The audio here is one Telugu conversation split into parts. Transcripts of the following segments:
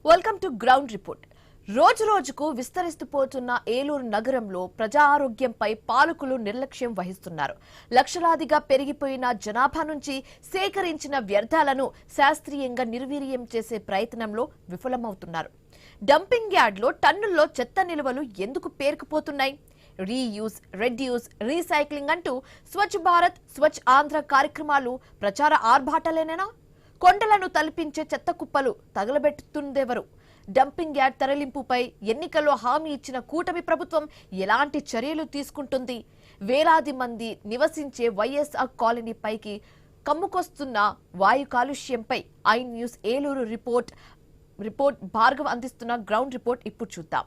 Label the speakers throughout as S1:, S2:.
S1: Welcome to ground report. రోజు రోజుకు విస్తరిస్తూ పోతున్న ఏలూరు నగరంలో ప్రజా ఆరోగ్యంపై పాలకులు నిర్లక్ష్యం వహిస్తున్నారు. లక్షలాదిగా పెరిగిపోయిన జనాభా నుంచి సేకరించిన వ్యర్థాలను శాస్త్రీయంగా నిర్వీర్యం చేసే ప్రయత్నంలో విఫలమవుతున్నారు. డంపింగ్ యార్డ్లో టన్నుల్లో చెత్త నిల్వలు ఎందుకు పేరుకుపోతున్నాయి? రీయూజ్, రెడ్యూస్, రీసైక్లింగ్ అంటూ స్వచ్ఛ భారత్, స్వచ్ఛ ఆంధ్ర కార్యక్రమాలు ప్రచార ఆర్భాటాలేనా? కొండలను తలపించే చెత్త కుప్పలు తగలబెట్టుతుందెవరు? డంపింగ్ యార్డ్ తరలింపుపై ఎన్నికల్లో హామీ ఇచ్చిన కూటమి ప్రభుత్వం ఎలాంటి చర్యలు తీసుకుంటుంది? వేలాది మంది నివసించే వైఎస్ఆర్ కాలనీ పైకి కమ్ముకొస్తున్న వాయు కాలుష్యంపై I News Eluru report Bhargav అందిస్తున్న గ్రౌండ్ రిపోర్ట్ ఇప్పుడు చూద్దాం.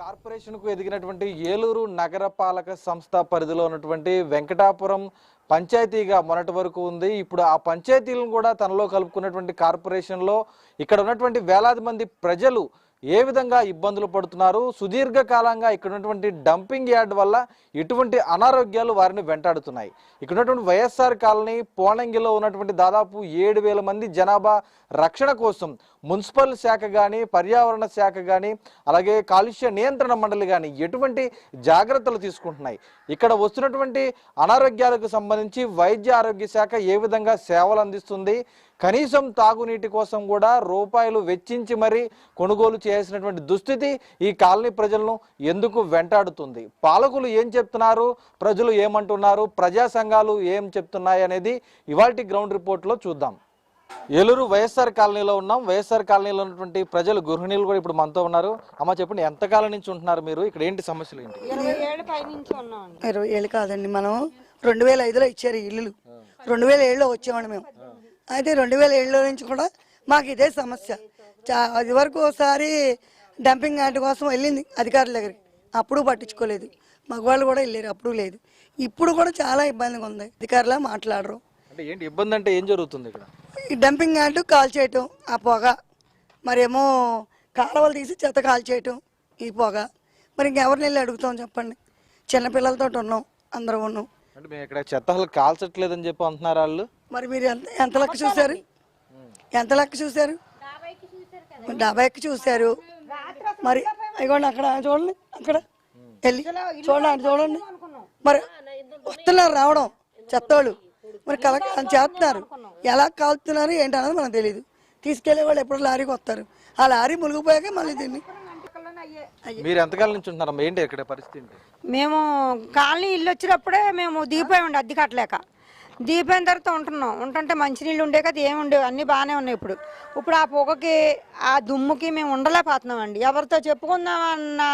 S2: కార్పొరేషన్ కు ఎదిగినటువంటి ఏలూరు నగరపాలక సంస్థ పరిధిలో ఉన్నటువంటి వెంకటాపురం పంచాయతీగా మొన్నటి వరకు ఉంది. ఇప్పుడు ఆ పంచాయతీలను కూడా తనలో కలుపుకున్నటువంటి కార్పొరేషన్లో ఇక్కడ ఉన్నటువంటి వేలాది మంది ప్రజలు ఏ విధంగా ఇబ్బందులు పడుతున్నారు, సుదీర్ఘకాలంగా ఇక్కడ ఉన్నటువంటి డంపింగ్ యార్డ్ వల్ల ఎటువంటి అనారోగ్యాలు వారిని వెంటాడుతున్నాయి. ఇక్కడ ఉన్నటువంటి వైఎస్ఆర్ కాలనీ పోనంగిలో ఉన్నటువంటి దాదాపు 7,000 మంది జనాభా రక్షణ కోసం మున్సిపల్ శాఖ కానీ, పర్యావరణ శాఖ కానీ, అలాగే కాలుష్య నియంత్రణ మండలి కానీ ఎటువంటి జాగ్రత్తలు తీసుకుంటున్నాయి? ఇక్కడ వస్తున్నటువంటి అనారోగ్యాలకు సంబంధించి వైద్య ఆరోగ్య శాఖ ఏ విధంగా సేవలు అందిస్తుంది? కనీసం తాగునీటి కోసం కూడా రూపాయలు వెచ్చించి మరీ కొనుగోలు చేయాల్సినటువంటి దుస్థితి ఈ కాలనీ ప్రజలను ఎందుకు వెంటాడుతుంది? పాలకులు ఏం చెప్తున్నారు, ప్రజలు ఏమంటున్నారు, ప్రజా సంఘాలు ఏం చెప్తున్నాయి అనేది ఇవాల్టి గ్రౌండ్ రిపోర్ట్లో చూద్దాం. ఏలూరు వైఎస్ఆర్ కాలనీలో ఉన్నాం. వైఎస్ఆర్ కాలనీలో ఉన్నటువంటి ప్రజలు, గృహిణీలు కూడా ఇప్పుడు మనతో ఉన్నారు. అమ్మ చెప్పండి, ఎంతకాలం నుంచి ఉంటున్నారు మీరు ఇక్కడ? ఏంటి సమస్యలు ఏంటి?
S3: 20 ఏళ్ళు కాదండి, మనం 2005లో ఇచ్చారు ఇల్లు. 2007లో వచ్చామండి మేము. అయితే 2007లో నుంచి కూడా మాకు ఇదే సమస్య. అది వరకు ఒకసారి డంపింగ్ యార్డ్ కోసం వెళ్ళింది అధికారుల దగ్గరికి, అప్పుడు పట్టించుకోలేదు. మగవాళ్ళు కూడా వెళ్ళారు, అప్పుడు లేదు. ఇప్పుడు కూడా చాలా ఇబ్బందిగా ఉంది, అధికారులా మాట్లాడరు.
S2: అంటే ఏంటి ఇబ్బంది? అంటే ఏం జరుగుతుంది ఇక్కడ?
S3: ఈ డంపింగ్ యార్డ్ కాల్ చేయటం, ఆ పొగ, మరేమో కాలువలు తీసి చెత్త కాల్ చేయటం, ఈ పొగ. మరి ఇంకెవరిని వెళ్ళి అడుగుతాం చెప్పండి? చిన్నపిల్లలతో ఉన్నాం, అందరూ ఉన్నాం.
S2: అంటే మేము ఇక్కడ చెత్త అసలు కాల్చట్లేదని చెప్పి అంటున్నారు వాళ్ళు.
S3: మరి మీరు ఎంత లెక్క చూశారు? ఎంత లెక్క చూశారు? 50కి చూశారు. మరి ఇగోండి అక్కడ చూడండి, అక్కడ వెళ్ళి చూడండి. మరి వస్తున్నారు రావడం చెత్తోళ్ళు, మరి చేస్తున్నారు. ఎలా కాలుతున్నారు ఏంటి అన్నది మనకు తెలియదు. తీసుకెళ్లే వాళ్ళు ఎప్పుడు లారీకి వస్తారు, ఆ లారీ మునిగిపోయాక మళ్ళీ దీన్ని.
S2: మీరు ఎంతకాలం నుంచి ఉంటున్నారు? ఏంటి ఇక్కడ పరిస్థితి?
S4: మేము కాలనీ ఇల్లు వచ్చినప్పుడే మేము దిగిపోయామండి, అద్దె కట్టలేక. దిగిపోయిన తర్వాత ఉంటుంటే మంచినీళ్ళు ఉండే కదా, ఏమి ఉండేవి, అన్నీ బాగానే ఉన్నాయి. ఇప్పుడు ఆ పొగకి, ఆ దుమ్ముకి మేము ఉండలేకపోతున్నామండి. ఎవరితో చెప్పుకుందామన్నా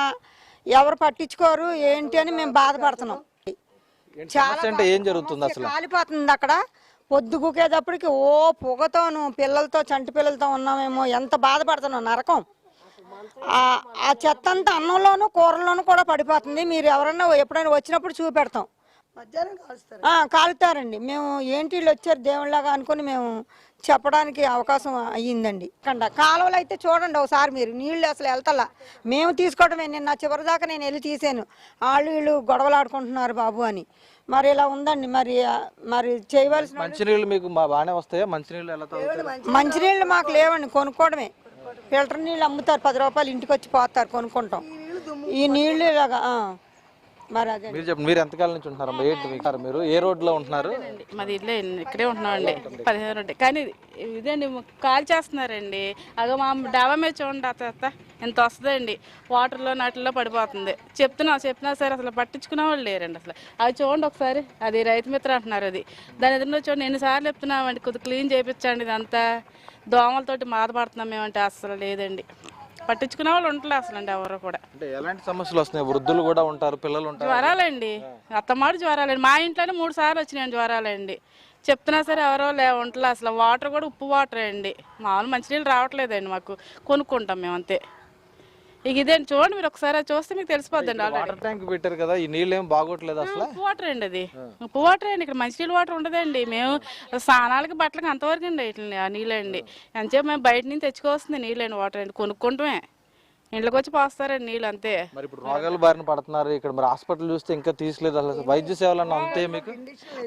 S4: ఎవరు పట్టించుకోరు ఏంటి అని మేము బాధపడుతున్నాం.
S2: చాలా ఏం జరుగుతుంది అసలు?
S4: కాలిపోతుంది అక్కడ. పొద్దుగుకేటప్పటికి ఓ పొగతోను, పిల్లలతో, చంటి పిల్లలతో ఉన్నామేమో, ఎంత బాధపడుతున్నాం, నరకం. ఆ చెత్త అంతా అన్నంలోనూ కూరల్లోనూ కూడా పడిపోతుంది. మీరు ఎవరన్నా ఎప్పుడైనా వచ్చినప్పుడు చూపెడతాం. కాలుతారండి. మేము ఏంటి వీళ్ళు వచ్చారు దేవుళ్ళగా అనుకుని మేము చెప్పడానికి అవకాశం అయ్యిందండి. కాలువలు అయితే చూడండి ఒకసారి మీరు, నీళ్లు అసలు వెళ్తలా. మేము తీసుకోవడమే. నిన్న చివరిదాకా నేను వెళ్ళి తీసాను. వాళ్ళు వీళ్ళు గొడవలు ఆడుకుంటున్నారు బాబు అని. మరి ఇలా ఉందండి. మరి చేయవలసిన
S2: మంచినీళ్ళు మీకు బాగానే వస్తాయా? మంచినీళ్ళు ఎలా తాగుతారు?
S4: మంచినీళ్ళు మాకు లేవండి, కొనుక్కోవడమే. ఫిల్టర్ నీళ్ళు అమ్ముతారు, 10 రూపాయలు, ఇంటికి వచ్చి పోతారు, కొనుక్కుంటాం. ఈ నీళ్ళు ఇలాగా. మరి అదే
S2: మీరు ఎంతకాలం నుంచి ఉంటున్నారు? ఏంటి మీరు ఏ రోడ్లో ఉంటున్నారు?
S5: మాది ఇల్లే, ఇక్కడే ఉంటున్నామండి, 15 రోడ్డు. కానీ ఇదండి కాల్ చేస్తున్నారండి. అదో మా డాబా మీద చూడండి, అత్త ఎంత వస్తుందండి, వాటర్లో నాటిల్లో పడిపోతుంది. చెప్పినా సరే అసలు పట్టించుకునే వాళ్ళు లేరండి. అసలు అది చూడండి ఒకసారి, అది రైతు మిత్ర అంటున్నారు. అది దాని ఎదురులో చూడండి, ఎన్నిసార్లు చెప్తున్నామండి కొద్దిగా క్లీన్ చేయించండి. ఇదంతా దోమలతోటి బాధపడుతున్నాం మేమంటే. అసలు లేదండి, పట్టించుకునే వాళ్ళు ఉంటారు అసలు అండి ఎవరు కూడా.
S2: అంటే ఎలాంటి సమస్యలు వస్తున్నాయి? వృద్ధులు కూడా ఉంటారు, పిల్లలు ఉంటారు.
S5: జ్వరాలండి, అత్తమాడు జ్వరాలండి. మా ఇంట్లోనే 3 సార్లు వచ్చినాయండి జ్వరాలండి. చెప్తున్నా సరే ఎవరో ఉంటారు. అసలు వాటర్ కూడా ఉప్పు వాటర్ అండి, మామూలు మంచినీళ్ళు రావట్లేదండి మాకు, కొనుక్కుంటాం మేము అంతే. ఇక ఇదేంటి చూడండి, మీరు ఒకసారి చూస్తే మీకు తెలిసిపోద్దండి.
S2: వాటర్ ట్యాంక్ పెట్టారు కదా, ఈ నీళ్ళు ఏం బాగోట్లేదు అసలు.
S5: ఉప్పు వాటర్ అండి, అది ఉప్పు వాటర్ అండి. ఇక్కడ మంచినీళ్ళు వాటర్ ఉండదండి. మేము స్నానాలకి, బట్టలకి అంతవరకు అండి ఇట్లా ఆ నీళ్ళండి. ఎంతసేపు మేము బయట నుంచి తెచ్చుకోవాల్సింది నీళ్ళండి, వాటర్ అండి, కొనుక్కుంటామే. ఇంట్లోకి వచ్చి పోస్తారండి నీళ్ళు అంతే.
S2: మరి ఇప్పుడు రోగాలు బారిన పడుతున్నారు. ఇక్కడ మరి హాస్పిటల్ చూస్తే ఇంకా తీసలేదు. అసలు వైద్య సేవలు అన్న అంతే మీకు?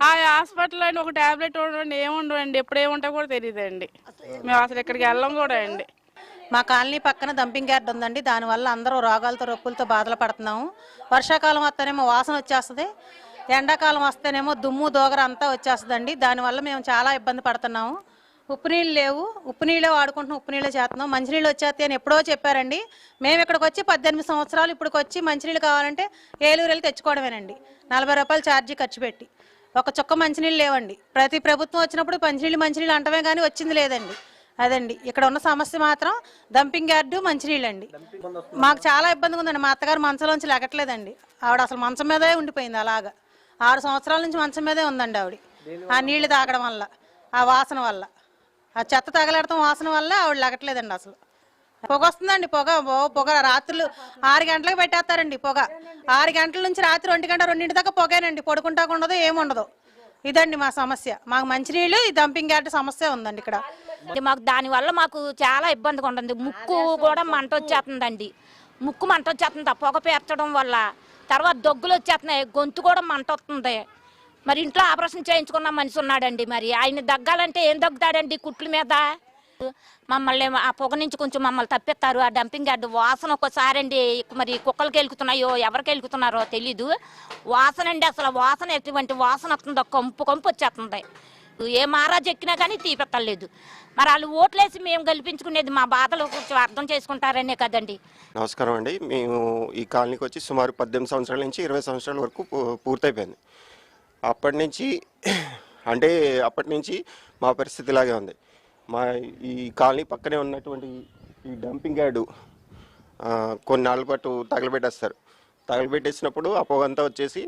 S5: ఆ హాస్పిటల్ అండి ఒక టాబ్లెట్ ఉండవండి, ఏముండవండి, ఎప్పుడు ఏముంటా కూడా తెలియదండి. మేము అసలు ఇక్కడికి వెళ్ళం కూడా అండి.
S6: మా కాలనీ పక్కన డంపింగ్ యార్డ్ ఉందండి. దానివల్ల అందరూ రోగాలతో రొప్పులతో బాధలు పడుతున్నాము. వర్షాకాలం వస్తేనేమో వాసన వచ్చేస్తుంది, ఎండాకాలం వస్తేనేమో దుమ్ము దోగర అంతా వచ్చేస్తుందండి. దానివల్ల మేము చాలా ఇబ్బంది పడుతున్నాము. ఉప్పు నీళ్ళు లేవు, ఉప్పు నీళ్ళే వాడుకుంటున్నాం, ఉప్పు నీళ్ళే చేస్తున్నాం. మంచినీళ్ళు వచ్చేస్తాయి అని ఎప్పుడో చెప్పారండి. మేము ఇక్కడికి వచ్చి 18 సంవత్సరాలు ఇప్పటికి వచ్చి మంచినీళ్ళు కావాలంటే ఏలూరు వెళ్ళి తెచ్చుకోవడమేనండి. 40 రూపాయలు ఛార్జీ ఖర్చు పెట్టి ఒక చుక్క మంచినీళ్ళు లేవండి. ప్రతి ప్రభుత్వం వచ్చినప్పుడు మంచినీళ్ళు అంటమే కానీ వచ్చింది లేదండి. అదండి ఇక్కడ ఉన్న సమస్య మాత్రం డంపింగ్ యార్డు మంచినీళ్ళు అండి. మాకు చాలా ఇబ్బందిగా ఉందండి. మా అత్తగారు మంచంలోంచి లెగట్లేదండి. ఆవిడ అసలు మంచం మీదే ఉండిపోయింది. అలాగా 6 సంవత్సరాల నుంచి మంచం మీదే ఉందండి ఆవిడ. ఆ నీళ్లు తాగడం వల్ల, ఆ వాసన వల్ల, ఆ చెత్త తగలడటం వాసన వల్ల ఆవిడ లగట్లేదండి. అసలు పొగ వస్తుందండి. పొగ రాత్రులు 6 గంటలకు పెట్టేస్తారండి. పొగ 6 గంటల నుంచి రాత్రి 1 గంట 2 దాకా పొగేనండి. పడుకుంటాకు ఉండదు, ఏముండదు. ఇదండి మా సమస్య. మాకు మంచినీళ్ళు ఈ డంపింగ్ యార్డ్ సమస్య ఉందండి ఇక్కడ.
S7: మాకు దానివల్ల మాకు చాలా ఇబ్బందిగా ఉంటుంది. ముక్కు కూడా మంట వచ్చేస్తుందండి. ముక్కు మంట వచ్చేస్తుంది పొగ పేర్చడం వల్ల. తర్వాత దగ్గులు వచ్చేస్తున్నాయి, గొంతు కూడా మంట వస్తుంది. మరి ఇంట్లో ఆపరేషన్ చేయించుకున్న మనిషి ఉన్నాడండి. మరి ఆయన దగ్గాలంటే ఏం దగ్గుతాడండి కుట్ల మీద. మమ్మల్ని ఆ పొగ నుంచి కొంచెం మమ్మల్ని తప్పిస్తారు. ఆ డంపింగ్ యార్డ్ వాసన ఒక్కసారి అండి, మరి కుక్కలకి వెళ్తున్నాయో ఎవరికి వెళ్తున్నారో తెలీదు. వాసన అండి, అసలు వాసన ఎటువంటి వాసన వస్తుందో, కంపు వచ్చేస్తుంది. ఏ మహారాజు ఎక్కినా కానీ తీపెత్తలేదు. మరి వాళ్ళు ఓట్లేసి మేము గెలిపించుకునేది మా బాధలు కొంచెం అర్థం చేసుకుంటారనే కదండి.
S8: నమస్కారం అండి. మేము ఈ కాలనీకి వచ్చి సుమారు 18 సంవత్సరాల నుంచి 20 సంవత్సరాల వరకు పూర్తయిపోయింది. అప్పటి నుంచి మా పరిస్థితి ఇలాగే ఉంది. మా ఈ కాలనీ పక్కనే ఉన్నటువంటి ఈ డంపింగ్ యార్డు కొన్నాళ్ళ పాటు తగలబెట్టేస్తారు. తగలబెట్టేసినప్పుడు ఆ పొగంతా వచ్చేసి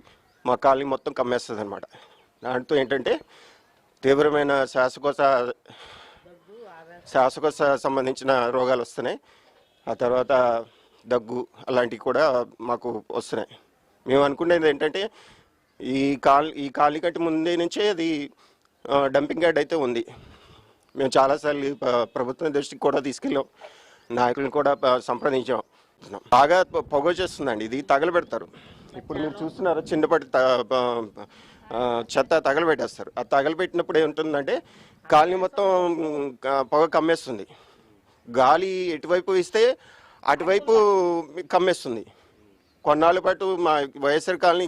S8: మా కాలనీ మొత్తం కమ్మేస్తుంది అనమాట. దాంతో ఏంటంటే తీవ్రమైన శ్వాసకోశ సంబంధించిన రోగాలు వస్తున్నాయి. ఆ తర్వాత దగ్గు అలాంటివి కూడా మాకు వస్తున్నాయి. మేము అనుకునేది ఏంటంటే ఈ కాలనీ కంటే ముందే నుంచే అది డంపింగ్ యార్డ్ అయితే ఉంది. మేము చాలాసార్లు ప్రభుత్వం దృష్టికి కూడా తీసుకెళ్ళాం, నాయకులను కూడా సంప్రదించాం. బాగా పొగ చేస్తుందండి. ఇది తగలబెడతారు. ఇప్పుడు మీరు చూస్తున్నారు, చిన్నపాటి చెత్త తగలబెట్టేస్తారు. ఆ తగలబెట్టినప్పుడు ఏముంటుందంటే కాలనీ మొత్తం పొగ కమ్మేస్తుంది. గాలి ఎటువైపు ఇస్తే అటువైపు కమ్మేస్తుంది. కొన్నాళ్ళ పాటు మా వైఎస్ఆర్ కాలనీ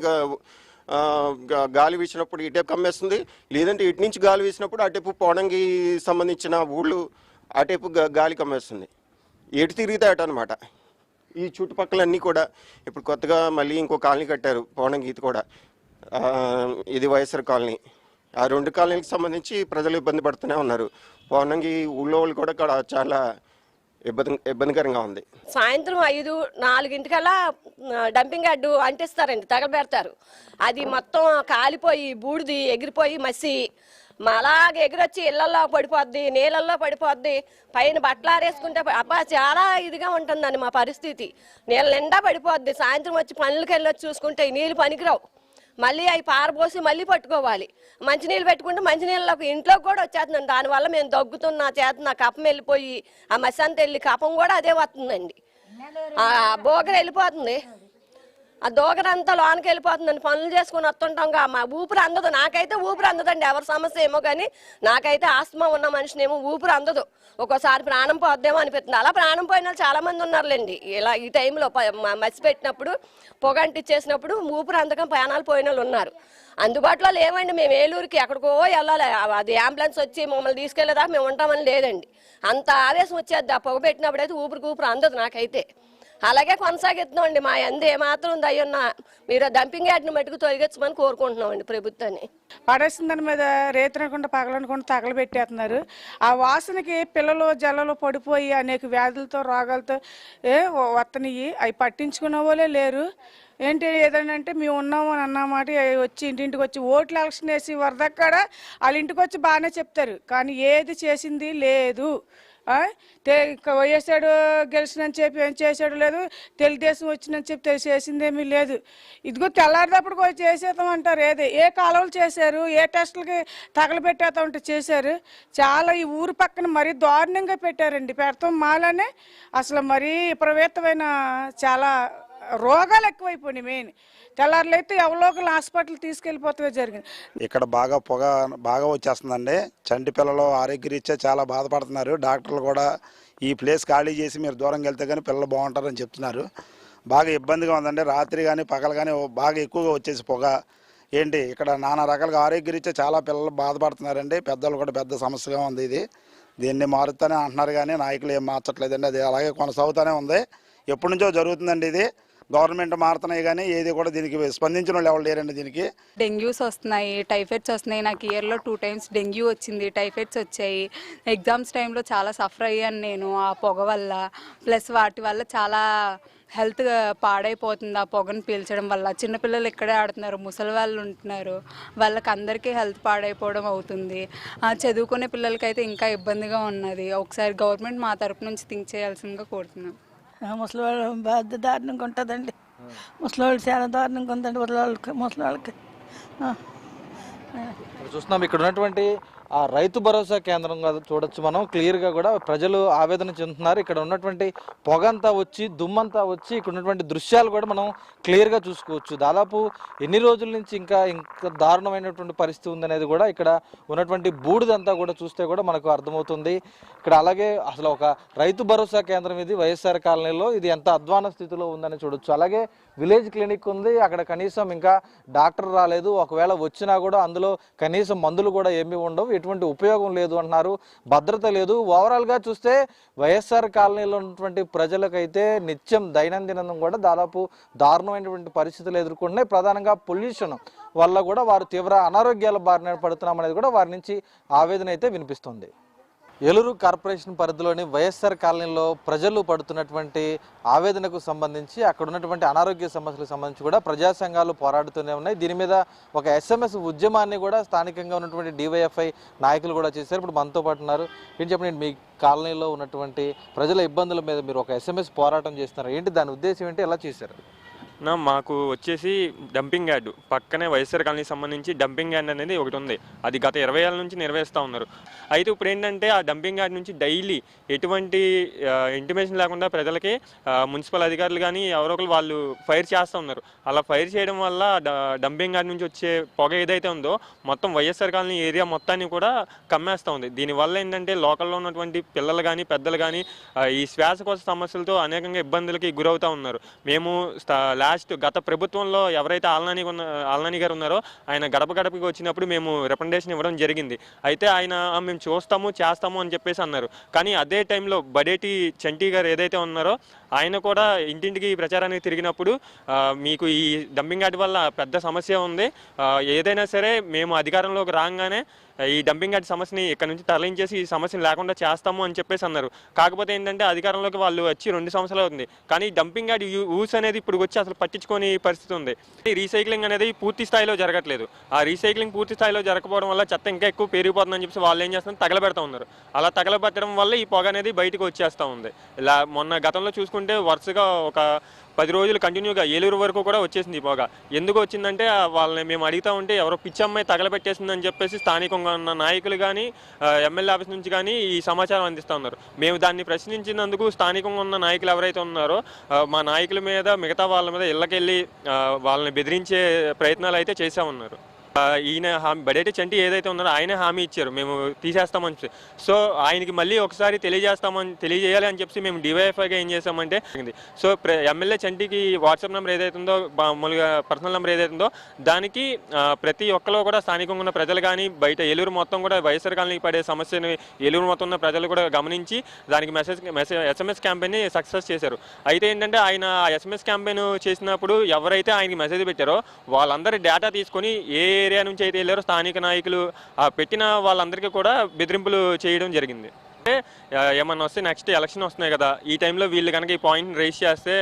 S8: గాలి వీసినప్పుడు ఇటేపు కమ్మేస్తుంది, లేదంటే ఇటు నుంచి గాలి వీసినప్పుడు అటేపు పోడంగి సంబంధించిన ఊళ్ళు అటేపు గాలి కమ్మేస్తుంది. ఎటు తిరిగితే అటు అనమాట. ఈ చుట్టుపక్కలన్నీ కూడా ఇప్పుడు కొత్తగా మళ్ళీ ఇంకో కాలనీ కట్టారు, పోడంగి. ఇది కూడా ఇది వైఎస్ఆర్ కాలనీ. ఆ 2 కాలనీలకు సంబంధించి ప్రజలు ఇబ్బంది పడుతూనే ఉన్నారు. పోడంగి ఊళ్ళో వాళ్ళు కూడా ఇక్కడ చాలా ఇబ్బందికరంగా ఉంది.
S9: సాయంత్రం 5-4 డంపింగ్ యార్డు అంటిస్తారండి, తగలబెడతారు. అది మొత్తం కాలిపోయి బూడిది ఎగిరిపోయి మసి అలాగే ఎగిరొచ్చి ఇళ్లలో పడిపోద్ది, నీళ్ళల్లో పడిపోద్ది. పైన బట్టలు ఆరేసుకుంటే అబ్బా చాలా ఇదిగా ఉంటుందండి మా పరిస్థితి. నీళ్ళ నిండా పడిపోద్ది. సాయంత్రం వచ్చి పనులకి వెళ్ళొచ్చి చూసుకుంటే ఈ నీళ్ళు పనికిరావు. మళ్ళీ అవి పారబోసి మళ్ళీ పట్టుకోవాలి. మంచినీళ్ళు పెట్టుకుంటే మంచినీళ్ళకి ఇంట్లోకి కూడా వచ్చేస్తుందండి. దానివల్ల మేము దగ్గుతున్నా చేతున్నా కపం వెళ్ళిపోయి ఆ మసి అంతా వెళ్ళి కపం కూడా అదే వస్తుందండి. ఆ బోగర వెళ్ళిపోతుంది, ఆ దోగరంతా లోనికి వెళ్ళిపోతుందండి. పనులు చేసుకుని వస్తుంటాంగా మా ఊపిరి అందదు. నాకైతే ఊపిరి అందదండి. ఎవరి సమస్య ఏమో కానీ నాకైతే ఆస్తమా ఉన్న మనిషిని ఏమో ఊపిరి అందదు. ఒక్కోసారి ప్రాణం పోద్దేమో అనిపిస్తుంది. అలా ప్రాణం పోయిన వాళ్ళు చాలా మంది ఉన్నారులేండి. ఇలా ఈ టైంలో మసి పెట్టినప్పుడు పొగ అంటిచ్చేసినప్పుడు ఊపిరి అందకం ప్రాణాలు పోయిన వాళ్ళు ఉన్నారు. అందుబాటులో లేవండి. మేము ఏలూరుకి ఎక్కడికో వెళ్ళాలి. అది అంబులెన్స్ వచ్చి మమ్మల్ని తీసుకెళ్లేదాకా మేము ఉంటామని లేదండి. అంత ఆవేశం వచ్చేది ఆ పొగ పెట్టినప్పుడు అయితే ఊపిరి అందదు నాకైతే. అలాగే కొనసాగిస్తున్నాం అండి. మా అంది ఏమాత్రం దయ్యున్నా మీరు డంపింగ్ యార్డ్ని మట్టుకు తొలగించమని కోరుకుంటున్నాం అండి ప్రభుత్వాన్ని.
S10: పడేసిన దాని మీద రేతనకుండా పగలనుకుండా తగలబెట్టేస్తున్నారు. ఆ వాసనకి పిల్లలు జల్లలు పడిపోయి అనేక వ్యాధులతో రోగాలతో వత్తనియ్యి. అవి పట్టించుకునే వాళ్ళే లేరు. ఏంటి ఏదంటే మేము ఉన్నాము అని అన్నమాట వచ్చి ఇంటింటికి వచ్చి ఓట్లు ఎలక్షన్ వేసి వరదక్కడ వాళ్ళ ఇంటికి వచ్చి బాగానే చెప్తారు, కానీ ఏది చేసింది లేదు. వైఎస్ఆర్ గెలిచినని చెప్పి ఏం చేసాడు లేదు, తెలుగుదేశం వచ్చిందని చెప్పి చేసిందేమీ లేదు. ఇదిగో తెల్లారినప్పుడు పోయి చేసేద్దామంటారు. ఏ కాలువలు చేశారు, ఏ టెస్టులకి తగలబెట్టేద్దామంటే చేశారు. చాలా ఈ ఊరు పక్కన మరీ దారుణంగా పెట్టారండి. పెడతాం మాలనే అసలు మరీ విపరీతమైన చాలా రోగాలు ఎక్కువైపోయినాయి. మెయిన్ తెల్లారులు అయితే ఎవరో ఒకరు హాస్పిటల్ తీసుకెళ్ళిపోతే జరిగింది.
S11: ఇక్కడ బాగా వచ్చేస్తుందండి. చంటి పిల్లలు ఆరోగ్యరీత్యా చాలా బాధపడుతున్నారు. డాక్టర్లు కూడా ఈ ప్లేస్ ఖాళీ చేసి మీరు దూరంగా వెళ్తే కానీ పిల్లలు బాగుంటారని చెప్తున్నారు. బాగా ఇబ్బందిగా ఉందండి. రాత్రి కానీ పగలు కానీ బాగా ఎక్కువగా వచ్చేసి పొగ ఏంటి ఇక్కడ నానా రకాలుగా ఆరోగ్యరీత్యా చాలా పిల్లలు బాధపడుతున్నారండి. పెద్దలు కూడా పెద్ద సమస్యగా ఉంది ఇది. దీన్ని మారుతానే అంటున్నారు కానీ నాయకులు ఏం మార్చట్లేదండి. అది అలాగే కొనసాగుతూనే ఉంది. ఎప్పటి నుంచో జరుగుతుందండి ఇది. గవర్నమెంట్ మారుతున్నాయి కానీ ఏది కూడా దీనికి స్పందించిన వాళ్ళు ఎవరు లేరండి. దీనికి
S12: డెంగ్యూస్ వస్తున్నాయి, టైఫాయిడ్స్ వస్తున్నాయి. నాకు ఇయర్లో 2 times డెంగ్యూ వచ్చింది, టైఫాయిడ్స్ వచ్చాయి. ఎగ్జామ్స్ టైంలో చాలా సఫర్ అయ్యాను నేను ఆ పొగ వల్ల. ప్లస్ వాటి వల్ల చాలా హెల్త్ పాడైపోతుంది ఆ పొగను పీల్చడం వల్ల. చిన్నపిల్లలు ఇక్కడే ఆడుతున్నారు, ముసలి వాళ్ళు ఉంటున్నారు, వాళ్ళకి అందరికీ హెల్త్ పాడైపోవడం అవుతుంది. చదువుకునే పిల్లలకైతే ఇంకా ఇబ్బందిగా ఉన్నది. ఒకసారి గవర్నమెంట్ మా తరపు నుంచి థింక్ చేయాల్సిందిగా కోరుతున్నాం.
S13: ముసలి వాళ్ళు బాగా దారుణంగా ఉంటుందండి. ముసలి వాళ్ళు చాలా దారుణంగా ఉందండి. ముసలి వాళ్ళకి
S2: చూస్తున్నాం ఇక్కడ ఉన్నటువంటి ఆ రైతు భరోసా కేంద్రం చూడొచ్చు మనం క్లియర్గా కూడా ప్రజలు ఆవేదన చెందుతున్నారు. ఇక్కడ ఉన్నటువంటి పొగంతా వచ్చి దుమ్మంతా వచ్చి ఇక్కడ ఉన్నటువంటి దృశ్యాలు కూడా మనం క్లియర్గా చూసుకోవచ్చు. దాదాపు ఎన్ని రోజుల నుంచి ఇంకా దారుణమైనటువంటి పరిస్థితి ఉందనేది కూడా ఇక్కడ ఉన్నటువంటి బూడిదంతా కూడా చూస్తే కూడా మనకు అర్థమవుతుంది. ఇక్కడ అలాగే అసలు ఒక రైతు భరోసా కేంద్రం ఇది వైఎస్ఆర్ కాలనీలో, ఇది ఎంత అధ్వాన స్థితిలో ఉందని చూడొచ్చు. అలాగే విలేజ్ క్లినిక్ ఉంది, అక్కడ కనీసం ఇంకా డాక్టర్ రాలేదు. ఒకవేళ వచ్చినా కూడా అందులో కనీసం మందులు కూడా ఏమీ ఉండవు, ఎటువంటి ఉపయోగం లేదు అంటున్నారు. భద్రత లేదు. ఓవరాల్గా చూస్తే వైఎస్ఆర్ కాలనీలో ఉన్నటువంటి ప్రజలకైతే నిత్యం దైనందినం కూడా దాదాపు దారుణమైనటువంటి పరిస్థితులు ఎదుర్కొంటున్నాయి. ప్రధానంగా పొల్యూషన్ వల్ల కూడా వారు తీవ్ర అనారోగ్యాల బారిన పడుతున్నామనేది కూడా వారి నుంచి ఆవేదన అయితే వినిపిస్తుంది. ఏలూరు కార్పొరేషన్ పరిధిలోని వైఎస్ఆర్ కాలనీలో ప్రజలు పడుతున్నటువంటి ఆవేదనకు సంబంధించి అక్కడ ఉన్నటువంటి అనారోగ్య సమస్యలకు సంబంధించి కూడా ప్రజా సంఘాలు పోరాడుతూనే ఉన్నాయి. దీని మీద ఒక SMS ఉద్యమాన్ని కూడా స్థానికంగా ఉన్నటువంటి DYFI నాయకులు కూడా చేశారు. ఇప్పుడు మనతో పాటు ఉన్నారు. ఏంటి చెప్పండి, మీ కాలనీలో ఉన్నటువంటి ప్రజల ఇబ్బందుల మీద మీరు ఒక SMS పోరాటం చేస్తున్నారు. ఏంటి దాని ఉద్దేశం ఏంటి, ఎలా చేశారు?
S14: మాకు వచ్చేసి డంపింగ్ యార్డు పక్కనే వైఎస్ఆర్ కాలనీకి సంబంధించి డంపింగ్ యార్డ్ అనేది ఒకటి ఉంది. అది గత 20 ఏళ్ళ నుంచి నిర్వహిస్తూ ఉన్నారు. అయితే ఇప్పుడు ఏంటంటే ఆ డంపింగ్ యార్డ్ నుంచి డైలీ ఎటువంటి ఇంటిమేషన్ లేకుండా ప్రజలకి మున్సిపల్ అధికారులు కానీ ఎవరో ఒకరు వాళ్ళు ఫైర్ చేస్తూ ఉన్నారు. అలా ఫైర్ చేయడం వల్ల డంపింగ్ యార్డ్ నుంచి వచ్చే పొగ ఏదైతే ఉందో మొత్తం వైఎస్ఆర్ కాలనీ ఏరియా మొత్తాన్ని కూడా కమ్మేస్తూ ఉంది. దీనివల్ల ఏంటంటే లోకల్లో ఉన్నటువంటి పిల్లలు కానీ పెద్దలు కానీ ఈ శ్వాసకోశ సమస్యలతో అనేకంగా ఇబ్బందులకి గురవుతూ ఉన్నారు. మేము గత ప్రభుత్వంలో ఎవరైతే ఆల్నాని గారు ఉన్నారో ఆయన గడప గడపకి వచ్చినప్పుడు మేము రికమెండేషన్ ఇవ్వడం జరిగింది. అయితే ఆయన మేము చూస్తాము చేస్తాము అని చెప్పేసి అన్నారు. కానీ అదే టైంలో బడేటి చంటి గారు ఏదైతే ఉన్నారో ఆయన కూడా ఇంటింటికి ప్రచారానికి తిరిగినప్పుడు మీకు ఈ డంపింగ్ యార్డ్ వల్ల పెద్ద సమస్య ఉంది, ఏదైనా సరే మేము అధికారంలోకి రాగానే ఈ డంపింగ్ యార్డ్ సమస్యని ఇక్కడ నుంచి తరలించేసి ఈ సమస్యను లేకుండా చేస్తాము అని చెప్పేసి అన్నారు. కాకపోతే ఏంటంటే అధికారంలోకి వాళ్ళు వచ్చి 2 సంవత్సరాలు అవుతుంది. కానీ డంపింగ్ యార్డ్ యూస్ అనేది ఇప్పుడు వచ్చి అసలు పట్టించుకొని పరిస్థితి ఉంది. రీసైక్లింగ్ అనేది పూర్తి స్థాయిలో జరగట్లేదు. ఆ రీసైక్లింగ్ పూర్తి స్థాయిలో జరగకపోవడం వల్ల చెత్త ఇంకా ఎక్కువ పెరిగిపోతుందని చెప్పి వాళ్ళు ఏం చేస్తున్నారు, తగలబెడతా ఉన్నారు. అలా తగలబెట్టడం వల్ల ఈ పొగ అనేది బయటకు వచ్చేస్తూ ఉంది. ఇలా మొన్న గతంలో చూసుకుంటే వరుసగా ఒక 10 రోజులు కంటిన్యూగా ఏలూరు వరకు కూడా వచ్చేసింది ఈ పొగ. ఎందుకు వచ్చిందంటే వాళ్ళని మేము అడుగుతూ ఉంటే ఎవరో పిచ్చమ్మాయి తగలబెట్టేసిందని చెప్పేసి స్థానికంగా ఉన్న నాయకులు కానీ ఎమ్మెల్యే ఆఫీస్ నుంచి కానీ ఈ సమాచారం అందిస్తూ ఉన్నారు. మేము దాన్ని ప్రశ్నించినందుకు స్థానికంగా ఉన్న నాయకులు ఎవరైతే ఉన్నారో మా నాయకుల మీద మిగతా వాళ్ళ మీద ఇళ్ళకెళ్ళి వాళ్ళని బెదిరించే ప్రయత్నాలు అయితే చేస్తూ ఉన్నారు. ఈయన బడేటి చంటి ఏదైతే ఉన్నారో ఆయనే హామీ ఇచ్చారు మేము తీసేస్తామని చెప్పి. సో ఆయనకి మళ్ళీ ఒకసారి తెలియజేయాలి అని చెప్పి మేము DYFIగా ఏం చేసామంటే సో ఎమ్మెల్యే చంటికి వాట్సాప్ నెంబర్ ఏదైతే ఉందో మామూలుగా పర్సనల్ నెంబర్ ఏదైతే ఉందో దానికి ప్రతి ఒక్కరు కూడా స్థానికంగా ఉన్న ప్రజలు కానీ బయట ఏలూరు మొత్తం కూడా వైఎస్ఆర్ కాలనీకి పడే సమస్యని ఏలూరు మొత్తం ఉన్న ప్రజలు కూడా గమనించి దానికి SMS క్యాంపెయిన్ని సక్సెస్ చేశారు. అయితే ఏంటంటే ఆయన SMS క్యాంపెయిన్ చేసినప్పుడు ఎవరైతే ఆయనకి మెసేజ్ పెట్టారో వాళ్ళందరి డేటా తీసుకొని ఏ ఏరియా నుంచి అయితే వెళ్ళారో స్థానిక నాయకులు పెట్టిన వాళ్ళందరికీ కూడా బెదిరింపులు చేయడం జరిగింది. అంటే ఏమన్నా వస్తే నెక్స్ట్ ఎలక్షన్ వస్తున్నాయి కదా, ఈ టైంలో వీళ్ళు కనుక ఈ పాయింట్ రేస్ చేస్తే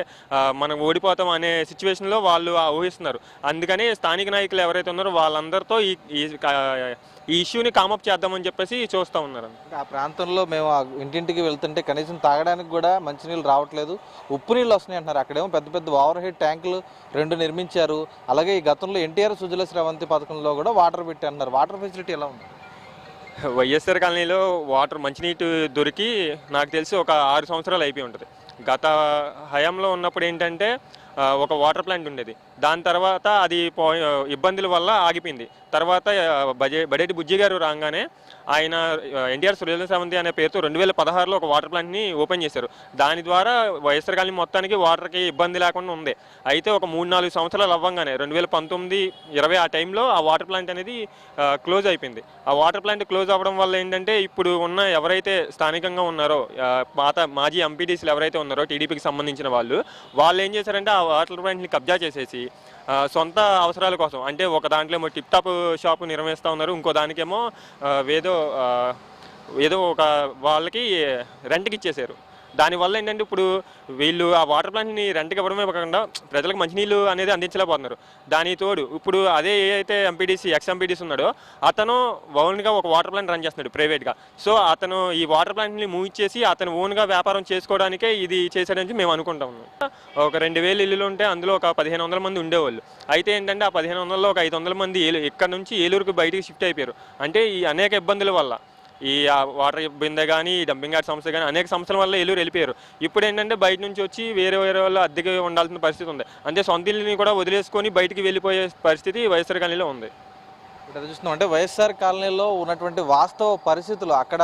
S14: మనం ఓడిపోతాం అనే సిచ్యువేషన్లో వాళ్ళు ఊహిస్తున్నారు. అందుకని స్థానిక నాయకులు ఎవరైతే ఉన్నారో వాళ్ళందరితో ఈ ఇష్యూని కామప్ చేద్దామని చెప్పేసి చూస్తూ ఉన్నారు.
S2: ఆ ప్రాంతంలో మేము ఇంటింటికి వెళ్తుంటే కనీసం తాగడానికి కూడా మంచినీళ్ళు రావట్లేదు, ఉప్పు నీళ్ళు వస్తున్నాయి అంటున్నారు. అక్కడేమో పెద్ద పెద్ద ఓవర్ హెడ్ ట్యాంకులు 2 నిర్మించారు. అలాగే ఈ గతంలో NTR సుజల శ్రవంతి పథకంలో కూడా వాటర్ పెట్టి అన్నారు. వాటర్ ఫెసిలిటీ ఎలా ఉంది?
S14: వైఎస్ఆర్ కాలనీలో వాటర్ మంచినీటి దొరికి నాకు తెలిసి ఒక 6 సంవత్సరాలు అయిపోయి ఉంటుంది. గత హయాంలో ఉన్నప్పుడు ఏంటంటే ఒక వాటర్ ప్లాంట్ ఉండేది. దాని తర్వాత అది ఇబ్బందుల వల్ల ఆగిపోయింది. తర్వాత బడేటి బుజ్జి గారు రాగానే ఆయన ఎన్టీఆర్ సురేంద్ర సమంతి అనే పేరుతో 2016లో ఒక వాటర్ ప్లాంట్ని ఓపెన్ చేశారు. దాని ద్వారా వైఎస్ఆర్ కాలనీ మొత్తానికి వాటర్కి ఇబ్బంది లేకుండా ఉంది. అయితే ఒక 3-4 సంవత్సరాలు అవ్వగానే 2019-20 ఆ టైంలో ఆ వాటర్ ప్లాంట్ అనేది క్లోజ్ అయిపోయింది. ఆ వాటర్ ప్లాంట్ క్లోజ్ అవ్వడం వల్ల ఏంటంటే ఇప్పుడు ఉన్న ఎవరైతే స్థానికంగా ఉన్నారో మాజీ ఎంపీటీసీలు ఎవరైతే ఉన్నారో టీడీపీకి సంబంధించిన వాళ్ళు ఏం చేశారంటే ఆ వాటర్ ప్లాంట్ని కబ్జా చేసేసి సొంత అవసరాల కోసం, అంటే ఒక దాంట్లో ఏమో టిప్ టాప్ షాపు నిర్వహిస్తూ ఉన్నారు, ఇంకో దానికేమో ఏదో ఒక వాళ్ళకి రెంట్కి ఇచ్చేశారు. దానివల్ల ఏంటంటే ఇప్పుడు వీళ్ళు ఆ వాటర్ ప్లాంట్ని రెంట్కి ఇవ్వడమే కాకుండా ప్రజలకు మంచినీళ్ళు అనేది అందించలేకపోతున్నారు. దాని తోడు ఇప్పుడు అదే ఏదైతే ఎక్స్ ఎంపీడీసీ ఉన్నాడో అతను ఓన్గా ఒక వాటర్ ప్లాంట్ రన్ చేస్తున్నాడు ప్రైవేట్గా. సో అతను ఈ వాటర్ ప్లాంట్ని మూవ్ ఇచ్చేసి అతను ఓన్గా వ్యాపారం చేసుకోవడానికే ఇది చేశాడని మేము అనుకుంటా ఉన్నాం. ఒక 2000 ఇల్లులు ఉంటే అందులో ఒక 1500 మంది ఉండేవాళ్ళు. అయితే ఏంటంటే ఆ 1500లో ఒక 500 మంది ఇక్కడ నుంచి ఏలూరుకు బయటికి షిఫ్ట్ అయిపోయారు. అంటే ఈ అనేక ఇబ్బందుల వల్ల, ఈ వాటర్ ఇబ్బంది కానీ, ఈ డంపింగ్ యార్డ్ సమస్య కానీ, అనేక సమస్యల వల్ల ఏలూరు వెళ్ళిపోయారు. ఇప్పుడు ఏంటంటే బయట నుంచి వచ్చి వేరే వాళ్ళు అద్దెకి ఉండాల్సిన పరిస్థితి ఉంది. అంటే సొంత ఇల్లుని కూడా వదిలేసుకొని బయటికి వెళ్ళిపోయే పరిస్థితి వైఎస్ఆర్ కాలనీలో ఉంది.
S2: ఇక్కడ చూస్తున్నాం అంటే వైఎస్ఆర్ కాలనీలో ఉన్నటువంటి వాస్తవ పరిస్థితులు, అక్కడ